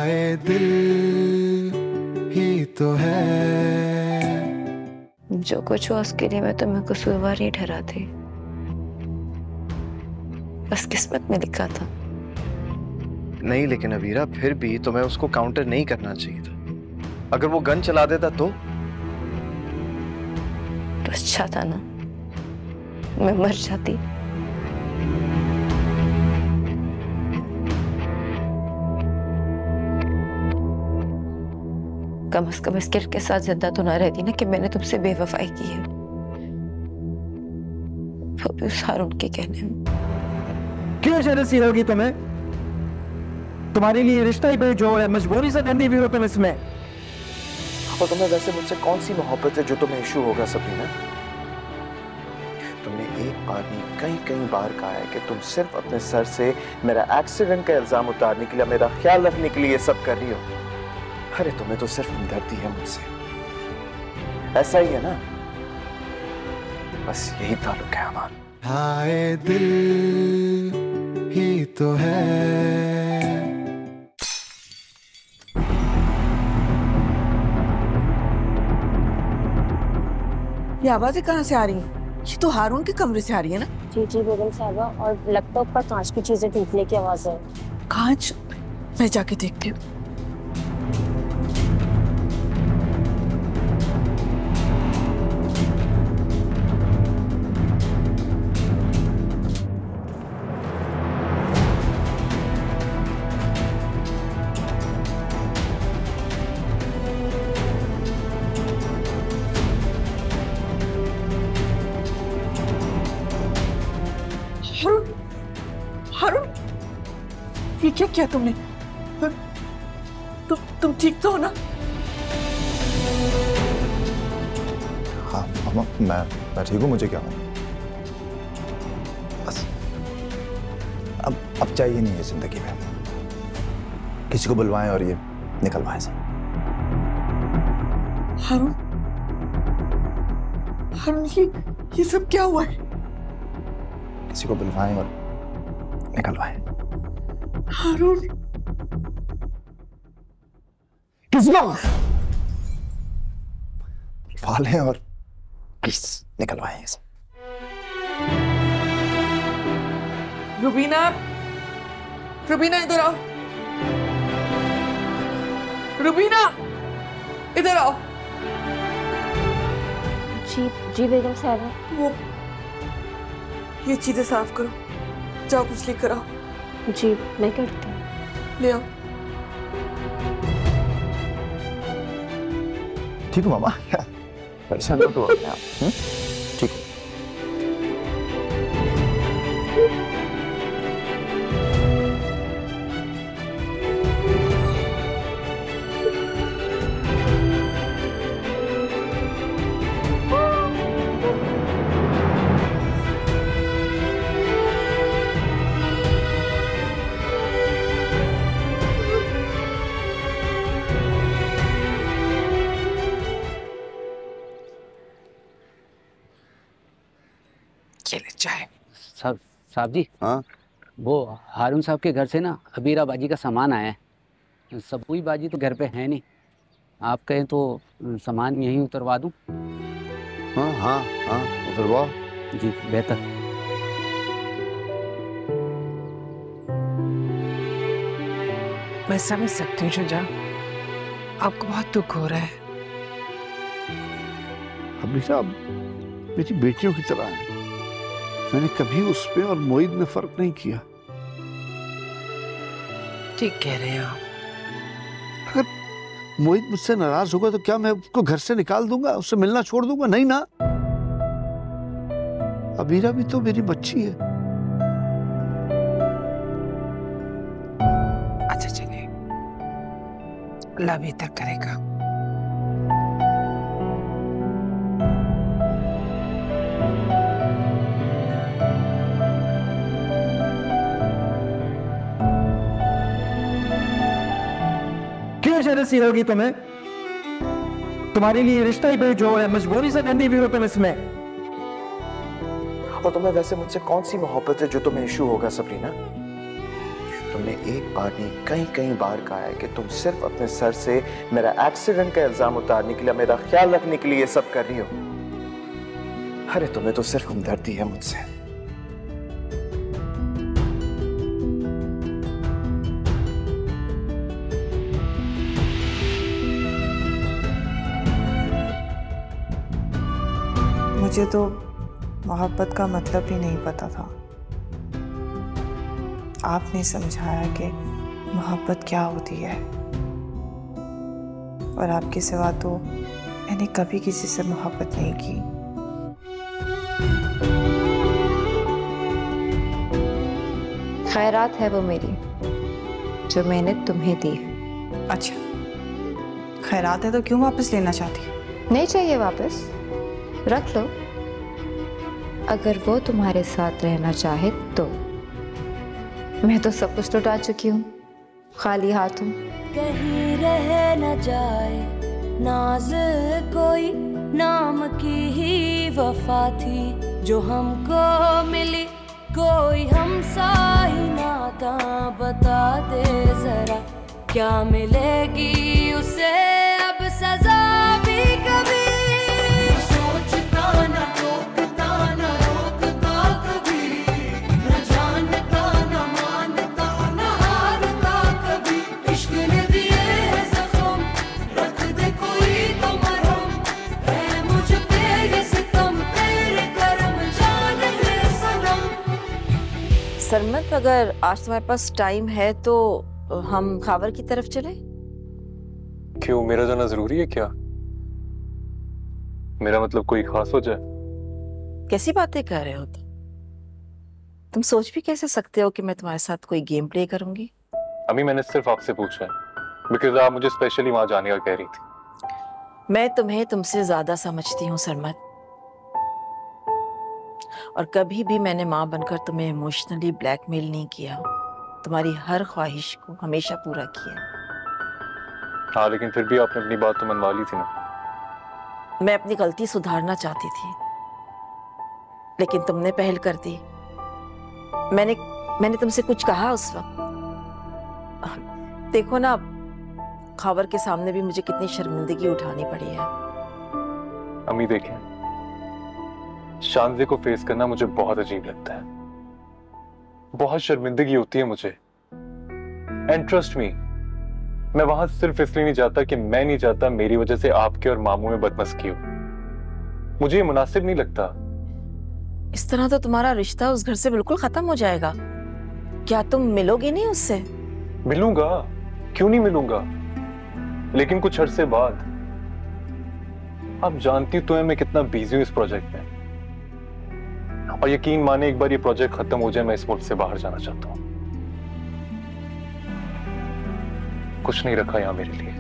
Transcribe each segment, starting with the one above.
हाय दिल ही तो है। जो कुछ हुआ उसके लिए मैं तुम्हें कसूरवार नहीं ठहराती, बस किस्मत में लिखा था। नहीं लेकिन अबीरा, फिर भी तुम्हें उसको काउंटर नहीं करना चाहिए था। अगर वो गन चला देता तो अच्छा था ना, मैं मर जाती। कम से कम इस गिल्ट के साथ जिंदा तो ना रहती ना कि मैंने तुमसे बेवफाई की है, वो भी उस हारून के कहने में। क्यों जेलसी होगी तुम्हें? तुम्हारे लिए रिश्ता ही जो है मजबूरी से बंदी हुई हो इसमें। और तुम्हें वैसे मुझसे कौन सी मोहब्बत है जो तुम्हें इशू होगा सबरीना? तुमने एक बार नहीं कई बार कहा है कि तुम सिर्फ अपने सर से मेरा एक्सीडेंट का इल्जाम उतारने के लिए, मेरा ख्याल रखने के लिए सब कर रही हो। अरे तुम्हें तो सिर्फ हमदर्दी है मुझसे, ऐसा ही है ना? बस यही ताल्लुक है हमारा। हाय दिल ही तो है। ये आवाजें कहाँ से आ रही हैं? ये तो हारून के कमरे से आ रही है ना? जी जी बेगम साहबा, और लैपटॉप पर कांच की चीजें टूटने की आवाज है। कांच? मैं जाके देखती हूँ। हारून, ये क्या किया तुमने? तुम ठीक तो हो ना? हाँ मामा, मैं ठीक हूँ। मुझे क्या हो? बस अब चाहिए नहीं है जिंदगी में किसी को बुलवाएं और ये निकलवाएं सब। हारून, हारून, ये सब क्या हुआ है? किसी को बुलवाएं और निकलवाएं। हारून, किसको फालें और निकलवाएं सब। रुबीना, रुबीना इधर आओ। रुबीना इधर आओ। जी जी बेगम साहबा। वो ये चीजें साफ करो, जाओ कुछ लिख कर आओ। जी मैं करती हूँ। ले आओ। ठीक हो मामा? परेशान तो अपने आप। ठीक हो? चाहे साहब जी। हाँ, वो हारून साहब के घर से ना अबीरा बाजी का सामान आया है। सबूई बाजी तो घर पे है नहीं, आप कहें तो सामान यहीं उतरवा दूं? हाँ हाँ हाँ, उतरवा। जी बेहतर। मैं समझ सकती हूँ शुजा, आपको बहुत दुख हो रहा है। हमेशा मेरी बेटियों की तरह है, मैंने कभी उस पे और मोहित में फर्क नहीं किया। ठीक कह रहे हैं आप। अगर मोहित मुझसे नाराज होगा तो क्या मैं उसको घर से निकाल दूंगा, उससे मिलना छोड़ दूंगा? नहीं ना। अबीरा भी तो मेरी बच्ची है। अच्छा चलिए, अल्लाह बेहतर करेगा। जेलसी होगी तुम्हें? तुम्हारे लिए रिश्ता ही जो है मजबूरी से बंदी हुई हो इसमें। और तुम्हें वैसे मुझसे कौन सी मोहब्बत है जो तुम्हें इशू होगा सबरीना? तुमने एक बार नहीं कई कई बार कहा है कि तुम सिर्फ अपने सर से मेरा एक्सीडेंट का इल्जाम उतारने के लिए, मेरा ख्याल रखने के लिए ये सब कर रही हो। अरे तुम्हें तो सिर्फ हमदर्दी है मुझसे। मुझे तो मोहब्बत का मतलब ही नहीं पता था। आपने समझाया कि मोहब्बत क्या होती है, और आपके सिवा तो मैंने कभी किसी से मोहब्बत नहीं की। खैरात है वो मेरी, जो मैंने तुम्हें दी है। अच्छा, खैरात है तो क्यों वापस लेना चाहती? नहीं चाहिए वापस, रख लो। अगर वो तुम्हारे साथ रहना चाहे तो। मैं तो सब कुछ लुटा चुकी हूँ, खाली हाथ हूँ। कहीं रह न जाए नाज कोई, नाम की ही वफा थी जो हमको मिली, कोई हमसा ही नाता। बता दे जरा क्या मिलेगी उसे अब सजा भी कभी। सरमत, अगर आज तुम्हारे पास टाइम है तो हम खावर की तरफ चलें? क्यों, मेरा जाना जरूरी है क्या? मेरा मतलब कोई खास वजह? कैसी बातें कर रहे हो तुम सोच भी कैसे सकते हो कि मैं तुम्हारे साथ कोई गेम प्ले करूंगी? अम्मी, मैंने सिर्फ आपसे पूछा है बिकॉज़ आप मुझे स्पेशली वहां जाने का कह रही थी। मैं तुम्हें तुमसे ज्यादा समझती हूँ सरमत, और कभी भी मैंने माँ बनकर तुम्हें इमोशनली ब्लैकमेल नहीं किया। तुम्हारी हर ख्वाहिश को हमेशा पूरा किया। हाँ, लेकिन फिर भी आपने अपनी बात तो मनवा ली थी ना। मैं अपनी गलती सुधारना चाहती थी, लेकिन तुमने पहल कर दी। मैंने तुमसे कुछ कहा उस वक्त? देखो ना, खावर के सामने भी मुझे कितनी शर्मिंदगी उठानी पड़ी है। अम्मी देखें, शानज़े को फेस करना मुझे बहुत अजीब लगता है, बहुत शर्मिंदगी होती है मुझे। एंड ट्रस्ट मी, मैं वहां सिर्फ इसलिए नहीं जाता कि मैं नहीं चाहता मेरी वजह से आपके और मामू में बदमज़गी हो। मुझे ये मुनासिब नहीं लगता। इस तरह तो तुम्हारा रिश्ता उस घर से बिल्कुल खत्म हो जाएगा। क्या तुम मिलोगे नहीं उससे? मिलूंगा, क्यों नहीं मिलूंगा, लेकिन कुछ अरसे बाद। आप जानती तो है मैं कितना बिजी हूं इस प्रोजेक्ट में, और यकीन माने एक बार ये प्रोजेक्ट खत्म हो जाए मैं इस मुल्क से बाहर जाना चाहता हूं। कुछ नहीं रखा यहां मेरे लिए।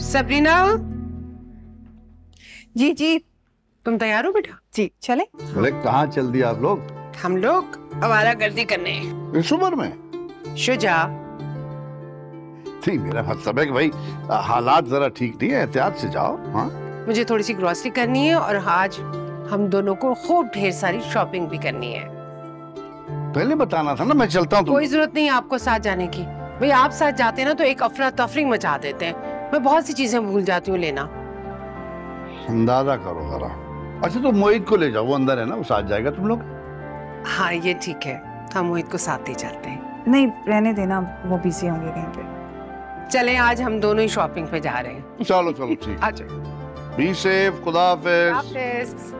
सबरीना। जी जी। तुम तैयार हो बेटा? जी, चले। अरे कहाँ चल दिया आप लोग? हम लोग आवारागर्दी करने। इस उम्र में? शुजा। ठीक, मेरा मतलब है कि भाई हालात जरा ठीक नहीं है, एहतियात से जाओ। हाँ, मुझे थोड़ी सी ग्रोसरी करनी है, और आज हम दोनों को खूब ढेर सारी शॉपिंग भी करनी है। पहले बताना था ना, मैं चलता हूँ। कोई जरूरत नहीं है आपको साथ जाने की। भाई आप साथ जाते हैं ना तो एक अफरा तफरी मचा देते हैं। मैं बहुत सी चीजें भूल जाती हूँ लेना। अंदाजा करो जरा। अच्छा, तो मोहित को ले जाओ, वो अंदर है ना, वो साथ जाएगा तुम लोग। हाँ ये ठीक है, हम मोहित को साथ ही चलते हैं। नहीं, रहने देना, वो बिजी होंगे कहीं पे। चले, आज हम दोनों ही शॉपिंग पे जा रहे हैं। चलो चलो ठीक। अच्छा, बी सेफ, खुदा हाफिज।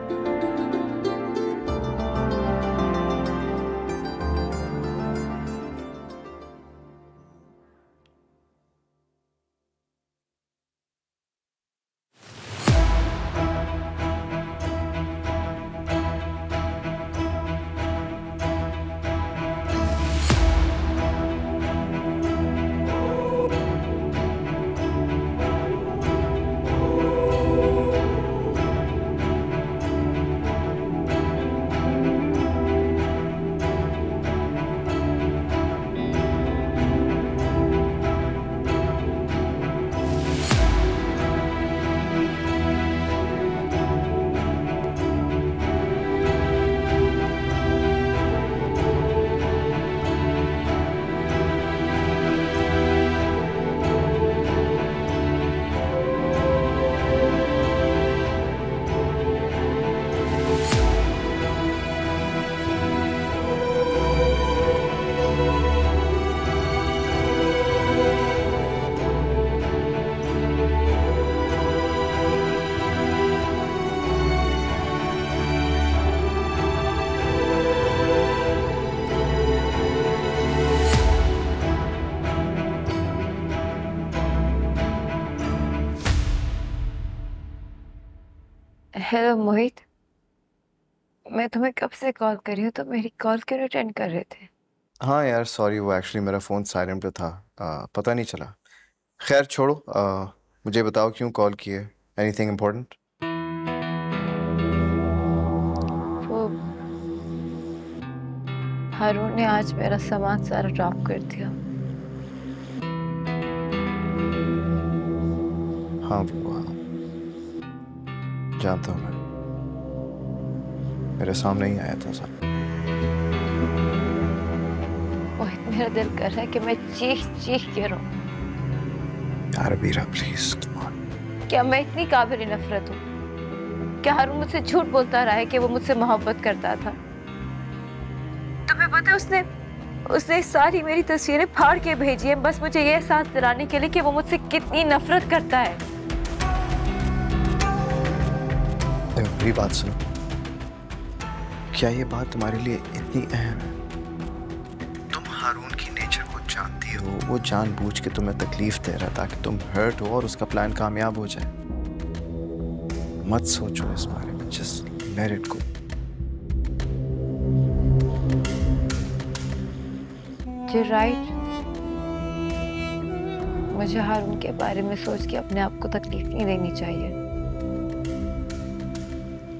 हेलो मोहित, मैं तुम्हें कब से कॉल कर रही हूँ, तो मेरी कॉल क्यों अटेंड कर रहे थे? हाँ यार सॉरी, वो एक्चुअली मेरा फ़ोन साइलेंट पे था, पता नहीं चला। खैर छोड़ो, मुझे बताओ क्यों कॉल किए? Anything important? वो हारून ने आज मेरा सामान सारा ड्रॉप कर दिया। हाँ वो जानता हूँ मैं, मेरे सामने ही आया था सब। मोहित, मेरा दिल कर रहा है कि मैं चीख चीख के रोऊं। यार अबीरा प्लीज। क्या मैं इतनी काबिल नफरत हूँ? क्या हारून मुझसे झूठ बोलता रहा है कि वो मुझसे मोहब्बत करता था? तुम्हें पता है उसने सारी मेरी तस्वीरें फाड़ के भेजी है, बस मुझे ये एहसास दिलाने के लिए कि वो मुझसे कितनी नफरत करता है। मेरी बात सुनो, क्या ये बात तुम्हारे लिए इतनी अहम है? तुम हारून की नेचर को जानती हो, वो जानबूझ के तुम्हें तकलीफ दे रहा ताकि तुम हर्ट हो और उसका प्लान कामयाब हो जाए। मत सोचो इस बारे में, just let it go. You're right। मुझे हारून के बारे में सोच के अपने आप को तकलीफ नहीं देनी चाहिए।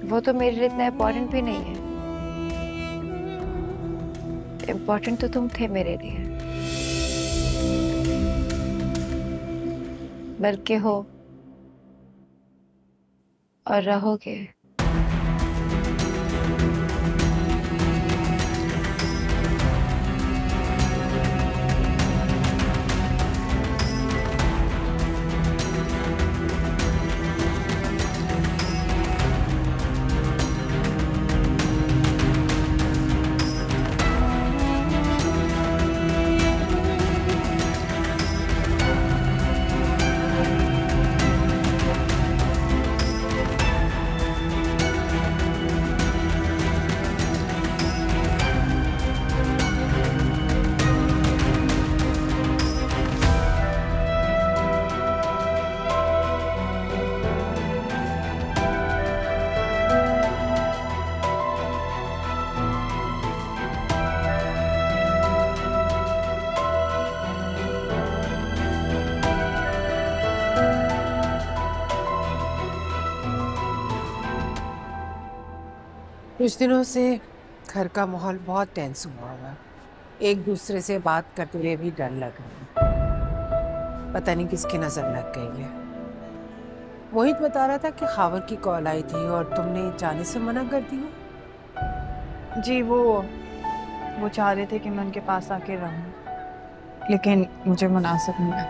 वो तो मेरे लिए इतना इम्पोर्टेंट भी नहीं है। इम्पोर्टेंट तो तुम थे मेरे लिए, बल्कि हो और रहोगे। कुछ दिनों से घर का माहौल बहुत टेंस हुआ हुआ है। एक दूसरे से बात करते हुए भी डर लग रहा है। पता नहीं किसकी नजर लग गई है। मोहित बता रहा था कि खावर की कॉल आई थी और तुमने जाने से मना कर दिया। जी वो चाह रहे थे कि मैं उनके पास आके रहूं, लेकिन मुझे मुनासिब नहीं है।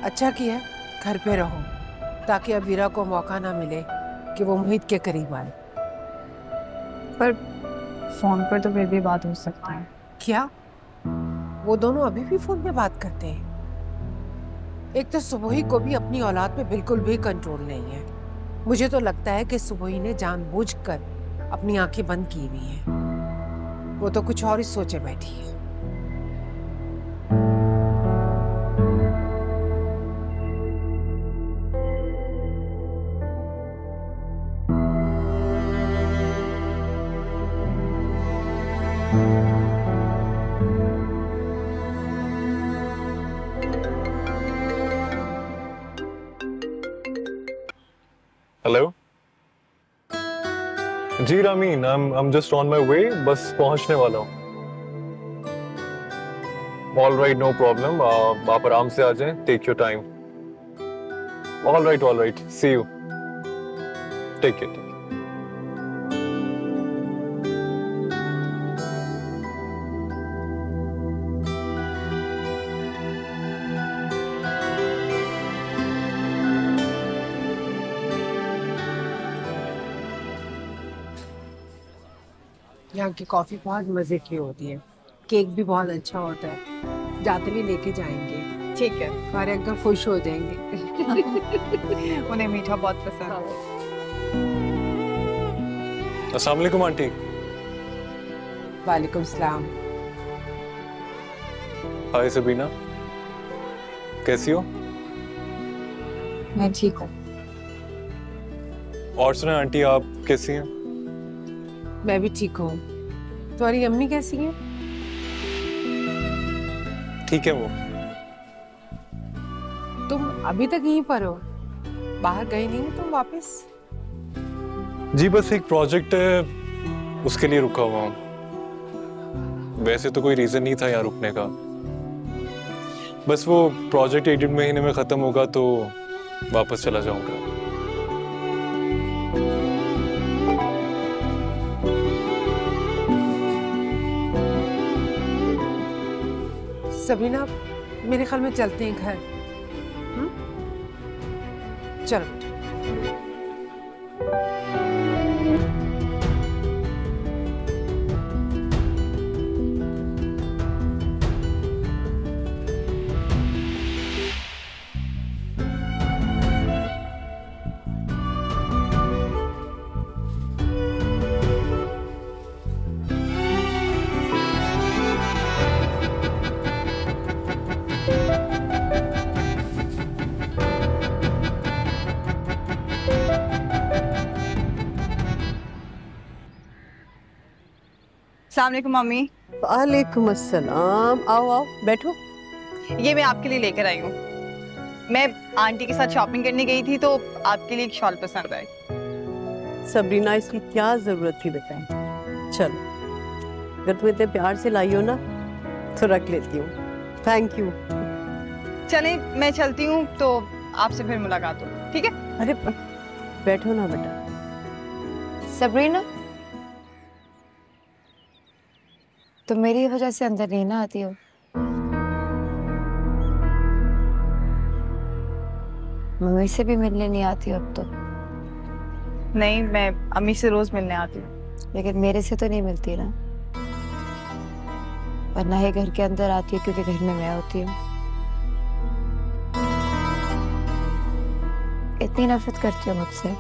अच्छा किया, घर पे रहो ताकि अबीरा को मौका ना मिले कि वो मोहित के करीब आए। पर फोन पर तो फिर भी बात हो सकती है। क्या वो दोनों अभी भी फोन पे बात करते हैं? एक तो सुबोही को भी अपनी औलाद पे बिल्कुल भी कंट्रोल नहीं है। मुझे तो लगता है कि सुबोही ने जानबूझकर अपनी आंखें बंद की हुई हैं। वो तो कुछ और ही सोचे बैठी है। Hello ji Rameen, I'm just on my way, बस पहुंचने वाला हूँ। All right, no problem, आप आराम से आ जाएं, take your time। All right, see you, take care। यहाँ की कॉफी बहुत मजे की होती है, केक भी बहुत अच्छा होता है। जाते भी लेके जाएंगे। ठीक है, हमारे अंकल खुश हो जाएंगे। उन्हें मीठा बहुत पसंद है। अस्सलाम वालेकुम आंटी। वालेकुम सलाम। हाय सबीना, कैसी हो? मैं ठीक हूँ। और सुना आंटी, आप कैसी हैं? मैं भी ठीक हूँ। तुम्हारी अम्मी कैसी है? ठीक है वो। तुम अभी तक यहीं पर हो, बाहर गए नहीं हो तुम वापस? जी बस एक प्रोजेक्ट है, उसके लिए रुका हुआ हूँ। वैसे तो कोई रीजन नहीं था यहाँ रुकने का, बस वो प्रोजेक्ट 1 महीने में खत्म होगा तो वापस चला जाऊंगा। सबीना, मेरे ख्याल में चलते हैं घर। चलो बेटा। अस्सलाम वालेकुम मम्मी। वालेकुम अस्सलाम। आओ आओ बैठो। ये मैं आपके लिए लेकर आई हूँ। मैं आंटी के साथ शॉपिंग करने गई थी तो आपके लिए एक शॉल पसंद आई। सबरीना, इसकी क्या जरूरत थी बताएं? चलो, अगर तुम इतने प्यार से लाई हो ना तो रख लेती हूँ। Thank you. चले मैं चलती हूँ तो आपसे फिर मुलाकात हो, ठीक है? अरे बैठो ना बेटा। सबरीना, तुम मेरी वजह से अंदर नहीं ना आती हो। मम्मी से भी मिलने नहीं आती हो अब तो। नहीं, मैं अम्मी से रोज मिलने आती हूँ। लेकिन मेरे से तो नहीं मिलती ना, और ना ही घर के अंदर आती है क्योंकि घर में मैं होती हूँ। इतनी नफरत करती हो मुझसे?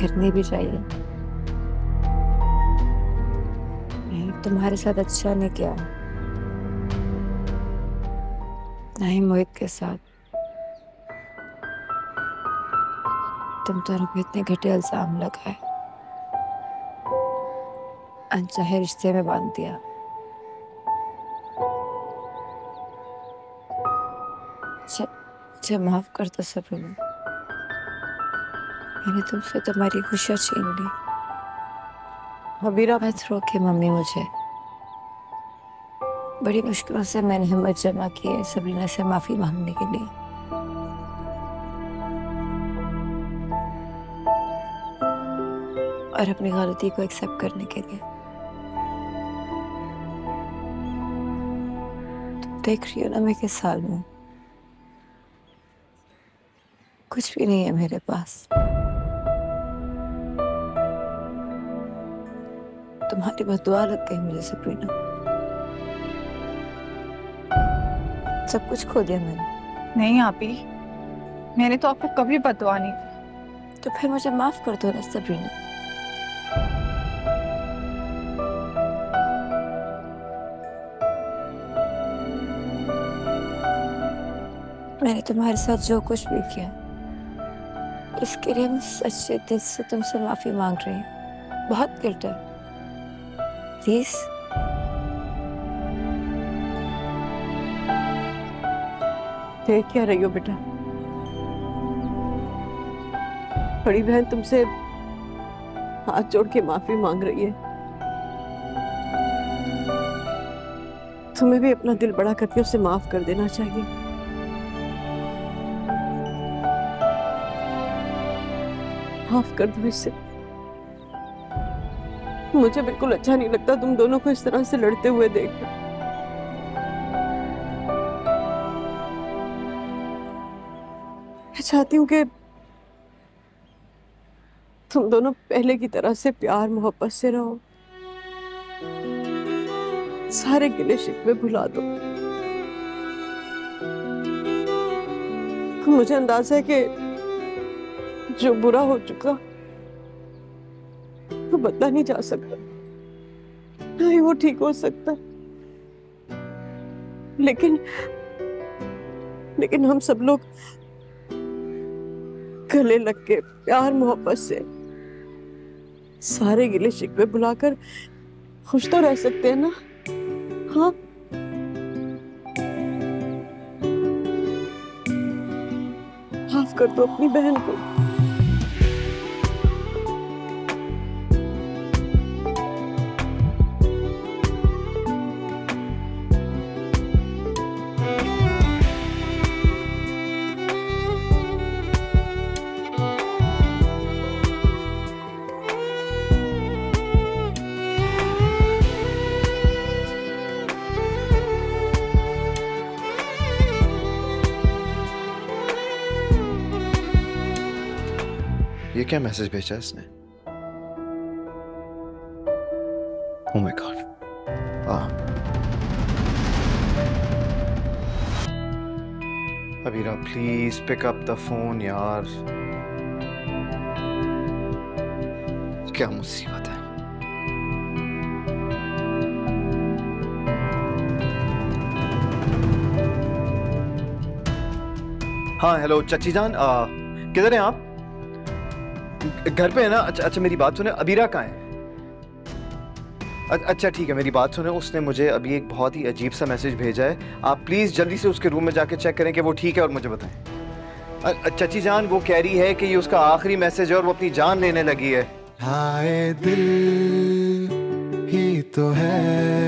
करनी भी चाहिए। तुम्हारे साथ अच्छा नहीं किया, ना ही मोहित के साथ। तुम दोनों पे इतने घटिया इल्जाम लगाए, अनचाहे रिश्ते में बांध दिया। मुझे माफ कर दो सबरीना, मैंने तुमसे तुम्हारी खुशियां छीन ली। हबीरा, मत रोके मम्मी मुझे। बड़ी मुश्किलों से मैंने हिम्मत जमा की है सबरीना से माफी मांगने के लिए। और अपनी गलती को एक्सेप्ट करने के लिए। तुम देख रही हो ना मैं किस हाल में। कुछ भी नहीं है मेरे पास। तुम्हारी बददुआ लग गई मुझे सबरीना। सब कुछ खो दिया मैंने। नहीं आपी, मैंने तो आपको कभी बददुआ नहीं दी। तो फिर मुझे माफ कर दो ना सबरीना। मैंने तुम्हारे साथ जो कुछ भी किया, इसके लिए मैं सच्चे दिल से तुमसे माफी मांग रही हूँ। बहुत गिल्ट है, प्लीज। देख क्या रही हो बेटा? बड़ी बहन तुमसे हाथ जोड़ के माफी मांग रही है। तुम्हें भी अपना दिल बड़ा करके उसे माफ कर देना चाहिए। माफ कर दो इसे। मुझे बिल्कुल अच्छा नहीं लगता तुम दोनों को इस तरह से लड़ते हुए देखकर। मैं चाहती हूँ कि तुम दोनों पहले की तरह से प्यार मोहब्बत से रहो। सारे गिले शिकवे भुला दो। मुझे अंदाजा है कि जो बुरा हो चुका वो बदला नहीं जा सकता, ना ही वो ठीक हो सकता। लेकिन हम सब लोग गले लग के प्यार मोहब्बत से सारे गिले शिकवे बुलाकर खुश तो रह सकते हैं ना। हाँ, माफ कर दो अपनी बहन को। ये क्या मैसेज भेजा इसने? Oh my God. Abeera please pick up the phone यार। क्या मुसीबत है। हाँ हेलो चची जान, किधर हैं आप? घर पे है ना? अच्छा अच्छा मेरी बात सुने, अबीरा कहाँ है? अच्छा ठीक है मेरी बात सुने, उसने मुझे अभी एक बहुत ही अजीब सा मैसेज भेजा है। आप प्लीज़ जल्दी से उसके रूम में जाके चेक करें कि वो ठीक है और मुझे बताएं। चची जान वो कह रही है कि ये उसका आखिरी मैसेज है और वो अपनी जान लेने लगी है। हाय दिल ही तो है।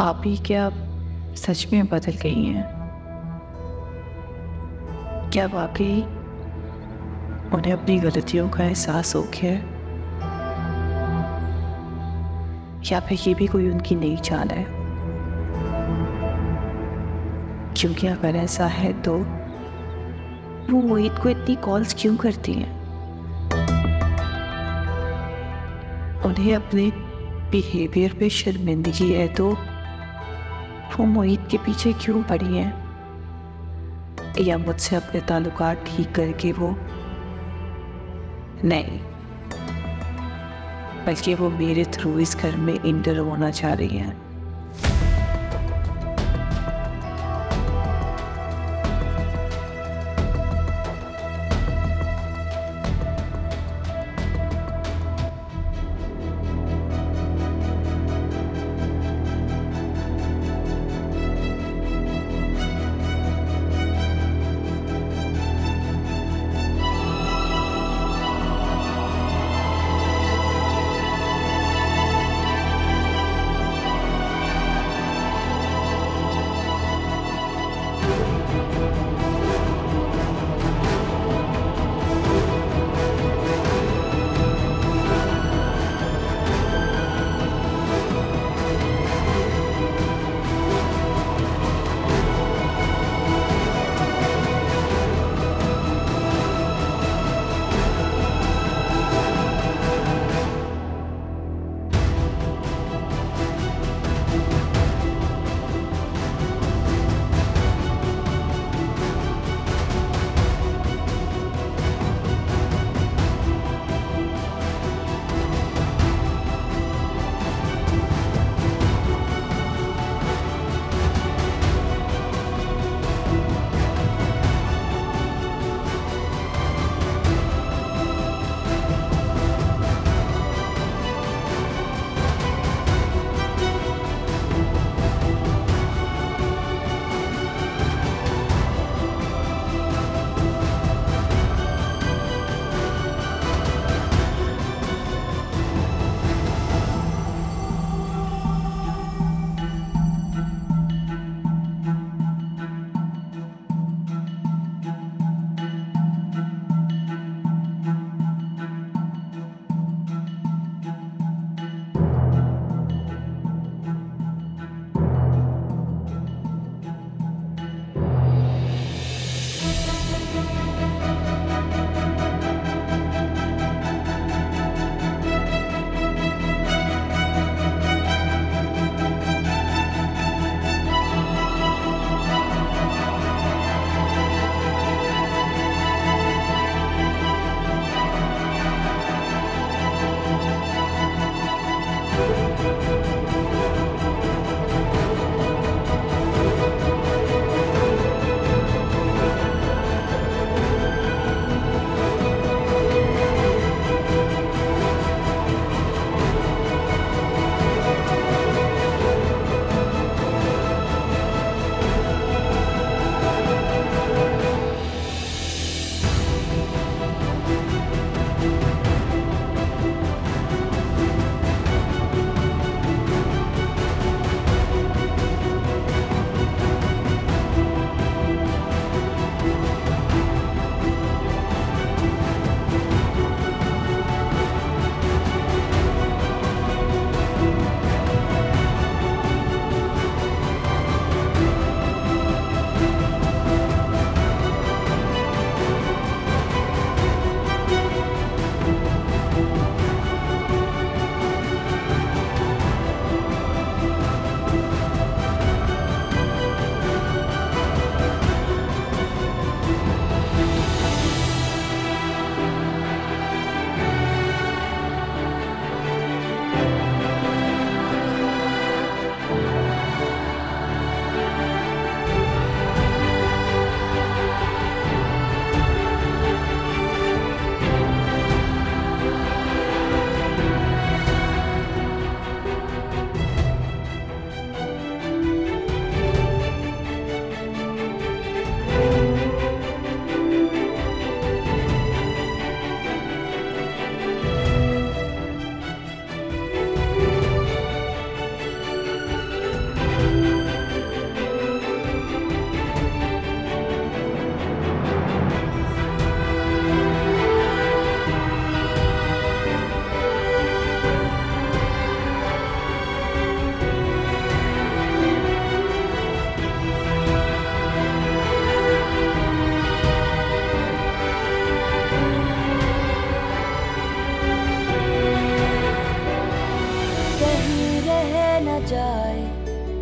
आप ही क्या सच में बदल गई हैं? क्या वाकई उन्हें अपनी गलतियों का एहसास हो गया है? या फिर ये भी कोई उनकी नई चाल है? क्योंकि अगर ऐसा है तो वो मोहित को इतनी कॉल्स क्यों करती हैं? उन्हें अपने बिहेवियर पे शर्मिंदगी है तो वो मोहित के पीछे क्यों पड़ी हैं? या मुझसे अपने ताल्लुकात ठीक करके वो नहीं, बल्कि वो मेरे थ्रू इस घर में इंटर होना चाह रही हैं।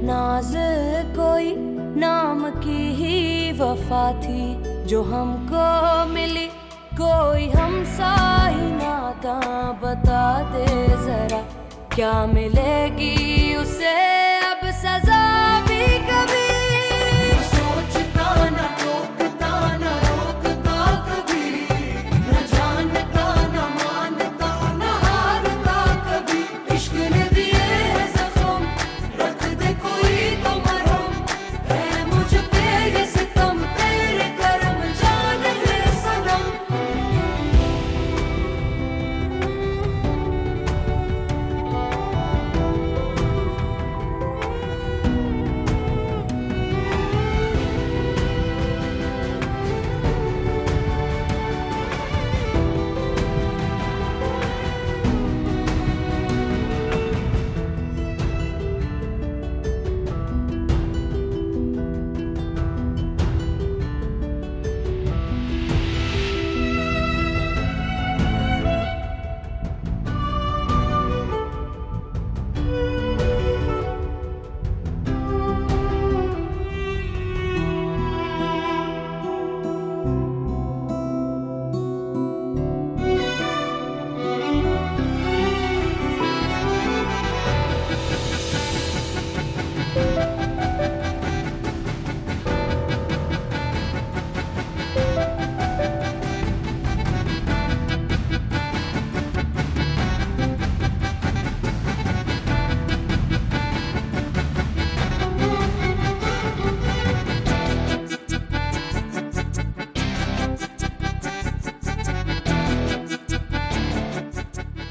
नाज कोई नाम की ही वफा थी जो हमको मिली, कोई हमसा ही नाता। बता दे जरा क्या मिलेगी उसे अब सजा भी कभी। सोचता न टोकता न रोकता कभी, न जानता न मानता न हारता कभी। इश्क ने दिए जख्म, रख दे कोई तो मरहम, है मुझ पे ये सितम, तेरे करम जान ले सनम।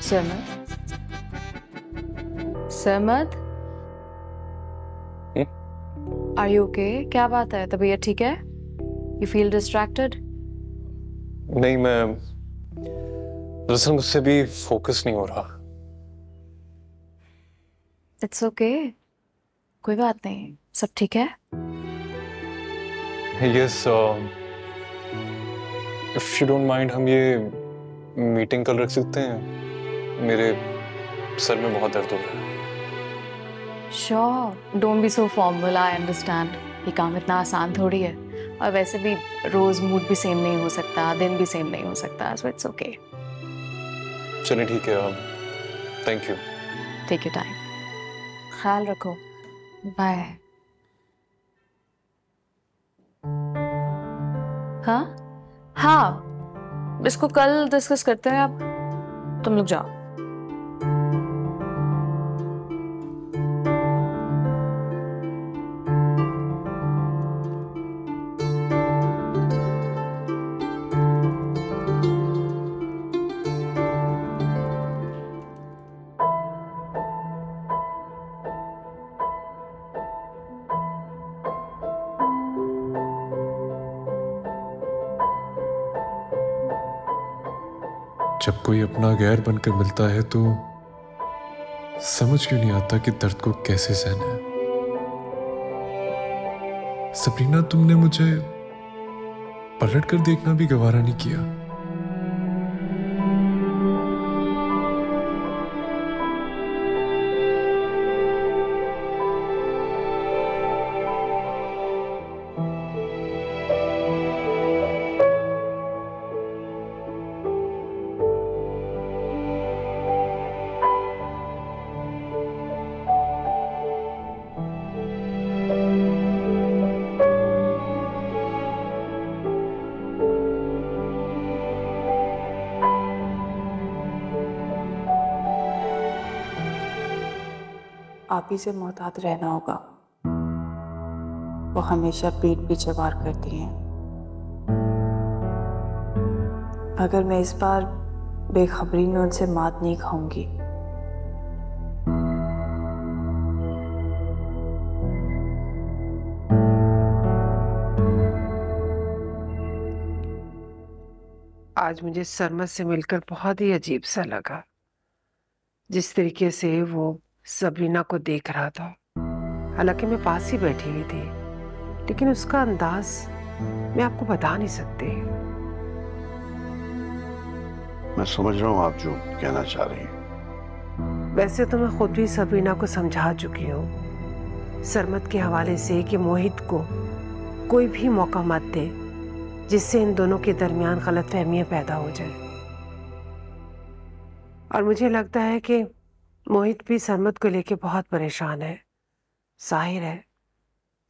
Sarmad, Sarmad, are you okay? क्या बात है, तबीयत ठीक है? You feel distracted? नहीं, मैं दरअसल मुझसे भी फोकस नहीं हो रहा। इट्स ओके, कोई बात नहीं, सब ठीक है? Yes, if you don't mind हम ये मीटिंग कल रख सकते हैं? मेरे सर में बहुत दर्द हो रहा है। Sure, don't be so formal, I understand. ये काम इतना आसान थोड़ी है, और वैसे भी रोज मूड भी सेम नहीं हो सकता, दिन भी सेम नहीं हो सकता, सो इट्स ओके। चलिए ठीक है, thank you. Take your time, ख्याल रखो, बाय। हाँ हाँ, इसको कल डिस्कस करते हैं, आप तुम लोग जाओ। जब कोई अपना गैर बनकर मिलता है तो समझ क्यों नहीं आता कि दर्द को कैसे सहना है। सबरीना, तुमने मुझे पलट कर देखना भी गवारा नहीं किया। आप ही से मोहतात रहना होगा। वो हमेशा पीठ पीछे वार करती हैं। अगर मैं इस बार बेखबरी में उनसे मात नहीं खाऊंगी आज मुझे सरमद से मिलकर बहुत ही अजीब सा लगा। जिस तरीके से वो सबरीना को देख रहा था, हालांकि मैं पास ही बैठी हुई थी, लेकिन उसका अंदाज मैं आपको बता नहीं सकती। मैं समझ रहा हूँ आप जो कहना चाह रही हैं। वैसे तो मैं खुद भी सबरीना को समझा चुकी हूँ, सरमत के हवाले से कि मोहित को कोई भी मौका मत दे जिससे इन दोनों के दरमियान गलतफहमियां पैदा हो जाए। और मुझे लगता है कि मोहित भी सरमत को लेके बहुत परेशान है। जाहिर है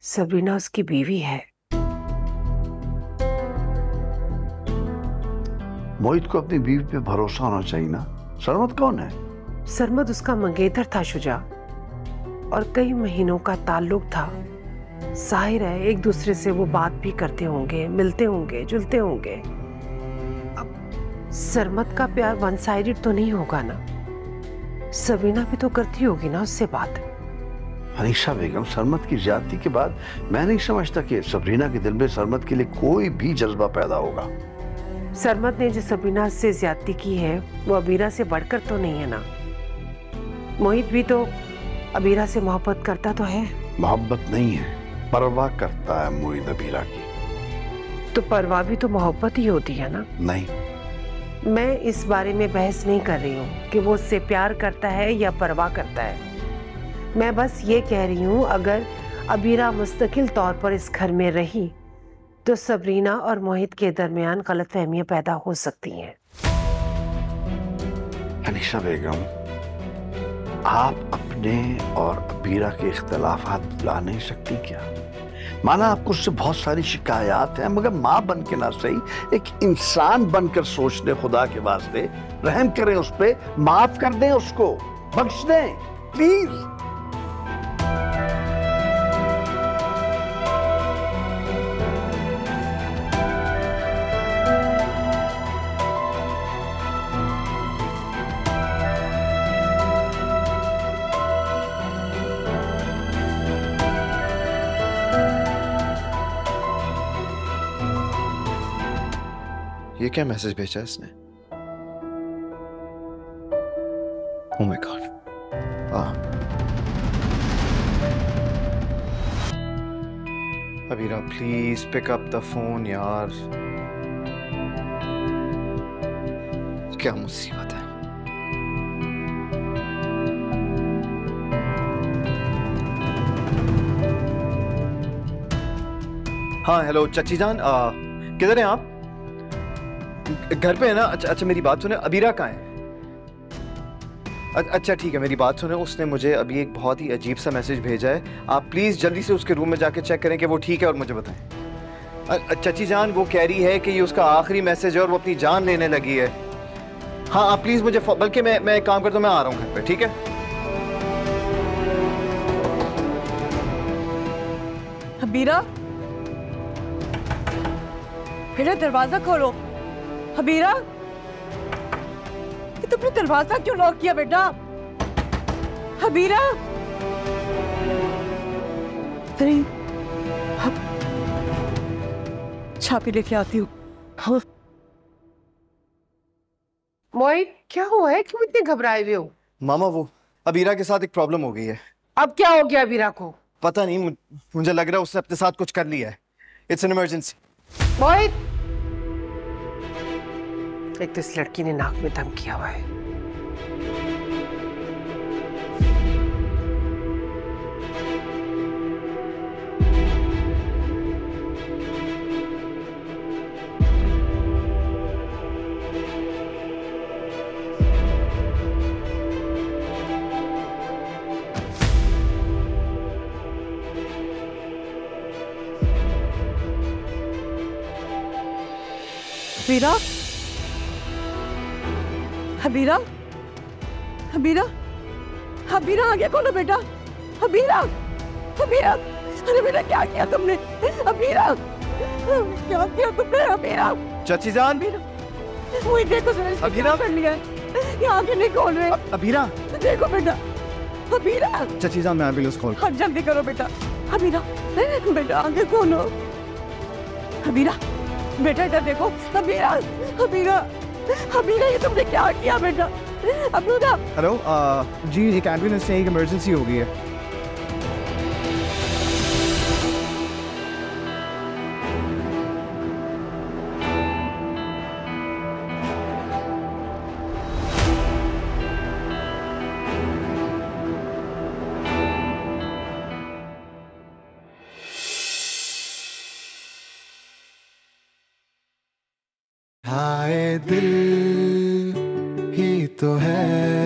सबरीना उसकी बीवी है। मोहित को अपनी बीवी पे भरोसा होना चाहिए ना। सरमत कौन है? सरमत उसका मंगेतर था शुजा, और कई महीनों का ताल्लुक था। जाहिर है एक दूसरे से वो बात भी करते होंगे, मिलते होंगे, जुलते होंगे। अब सरमत का प्यार वन साइडेड तो नहीं होगा ना। सबरीना भी तो करती होगी ना उससे बात। अनीशा बेगम, सरमत की ज्यादती के बाद मैं नहीं समझता कि सबरीना के दिल में सरमत के लिए कोई भी जज्बा पैदा होगा। सरमत ने जो सबरीना से ज्यादती की है वो अबीरा से बढ़कर तो नहीं है ना। मोहित भी तो अबीरा से मोहब्बत करता तो है। मोहब्बत नहीं है, परवाह करता है मोहित अबीरा की। तो परवाह भी तो मोहब्बत ही होती है ना। नहीं, मैं इस बारे में बहस नहीं कर रही हूँ कि वो उससे प्यार करता है या परवाह करता है। मैं बस ये कह रही हूँ अगर अबीरा मुस्तकिल तौर पर इस घर में रही तो सबरीना और मोहित के दरमियान गलतफहमियां पैदा हो सकती हैं। अनीशा बेगम, आप अपने और अबीरा के इख्तलाफात भुला नहीं सकती क्या? माना आपको उससे बहुत सारी शिकायत है, मगर माँ बन के ना सही एक इंसान बनकर सोच ले। खुदा के वास्ते रहम करें उस पे, माफ कर दें उसको, बख्श दें प्लीज। ये क्या मैसेज भेजा इसने? Oh my God. Abeera please pick up the phone यार। क्या मुसीबत है। हाँ हेलो चाची जान, किधर हैं आप? घर पे है ना? अच्छा मेरी बात सुने, अबीरा कहाँ है? अच्छा ठीक है, मेरी बात सुने, उसने मुझे अभी एक बहुत ही अजीब सा मैसेज भेजा है। आप प्लीज़ जल्दी से उसके रूम में जाके चेक करें कि वो ठीक है और मुझे बताएं। चाची जान वो कह रही है कि ये उसका आखिरी मैसेज है और वो अपनी जान लेने लगी है। हाँ आप प्लीज़ मुझे, बल्कि मैं एक काम करता हूँ, मैं आ रहा हूँ घर पे, ठीक है? अबीरा, बेटा दरवाजा खोलो। अबीरा, तुमने दरवाजा क्यों लॉक किया बेटा? अबीरा, छापी लेके आती हूँ। मोहित क्या हुआ है, क्यों इतने घबराए हुए हो? मामा वो अबीरा के साथ एक प्रॉब्लम हो गई है। अब क्या हो गया अबीरा को? पता नहीं, मुझे लग रहा है उसने अपने साथ कुछ कर लिया है। It's an emergency. मोहित, एक तो इस लड़की ने नाक में दम किया हुआ है। अबीरा, अबीरा, अबीरा, अबीरा आगे खोलो बेटा। अबीरा, अबीरा, अरे बेटा क्या किया तुमने? अबीरा, क्या किया तुमने? अबीरा, चाची जान, वही देखो अबीरा कर लिया है, ये आगे नहीं खोल रहे। अबीरा देखो बेटा, अबीरा, चाची जान मैं एम्बुलेंस कॉल। हाँ जल्दी करो बेटा। अबीरा, बेटा आगे खोलो। अबीरा, बेटा इधर देखो। अबीरा, अबीरा, अबीरा ये तुमने क्या किया बेटा? अबीरा। हेलो जी, एक एम्बुलेंस से एक इमरजेंसी हो गई है। हाय दिल ही तो है